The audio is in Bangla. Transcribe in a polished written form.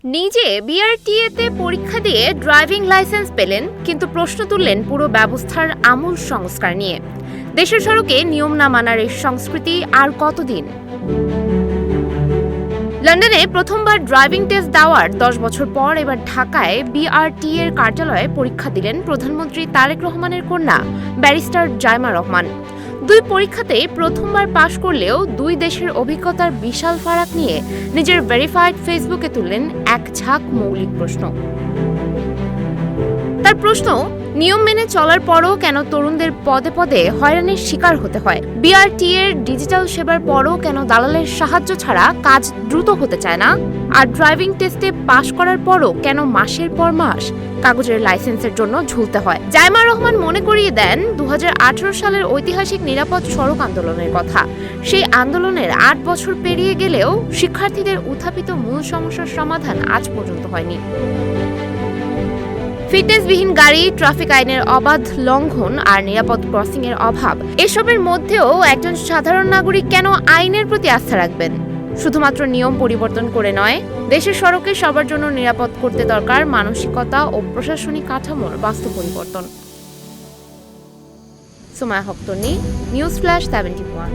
নিজে বিআরটিএতে পরীক্ষা দিয়ে ড্রাইভিং লাইসেন্স পেলেন, কিন্তু প্রশ্ন তুললেন পুরো ব্যবস্থার আমূল সংস্কার নিয়ে। দেশের সড়কে নিয়ম না মানার এই সংস্কৃতি আর কতদিন? লন্ডনে প্রথমবার ড্রাইভিং টেস্ট দেওয়ার 10 বছর পর এবার ঢাকায় বিআরটিএর কার্যালয়ে পরীক্ষা দিলেন প্রধানমন্ত্রী তারেক রহমানের কন্যা ব্যারিস্টার জাইমা রহমান। দুই পরীক্ষাতেই প্রথমবার পাশ করলেও দুই দেশের অভিজ্ঞতার বিশাল ফারাক নিয়ে নিজের ভেরিফাইড ফেসবুকে তুললেন এক ঝাঁক মৌলিক প্রশ্ন। তার প্রশ্ন, নিয়ম মেনে চলার পরও কেন তরুণদের পদে পদে হয়রানির শিকার হতে হয়? বিআরটিএর ডিজিটাল সেবার পরও কেন দালালের সাহায্য ছাড়া কাজ দ্রুত হতে চায় না? আর ড্রাইভিং টেস্টে পাশ করার পরও কেন মাসের পর মাস কাগজের লাইসেন্সের জন্য ঝুলতে হয়? জাইমা রহমান মনে করিয়ে দেন 2018 সালের ঐতিহাসিক নিরাপদ সড়ক আন্দোলনের কথা। সেই আন্দোলনের 8 বছর পেরিয়ে গেলেও শিক্ষার্থীদের উত্থাপিত মূল সমস্যার সমাধান আজ পর্যন্ত হয়নি। ফিটনেসবিহীন গাড়ি, ট্রাফিক আইনের অবাধ লঙ্ঘন আর নিরাপদ ক্রসিং এর অভাব, এসবের মধ্যেও একজন সাধারণ নাগরিক কেন আইনের প্রতি আস্থা রাখবেন? শুধুমাত্র নিয়ম পরিবর্তন করে নয়, দেশের সড়কে সবার জন্য নিরাপদ করতে দরকার মানসিকতা ও প্রশাসনিক কাঠামোর বাস্তব পরিবর্তন। সুমায়া হক তন্নি, নিউজ ফ্ল্যাশ 71।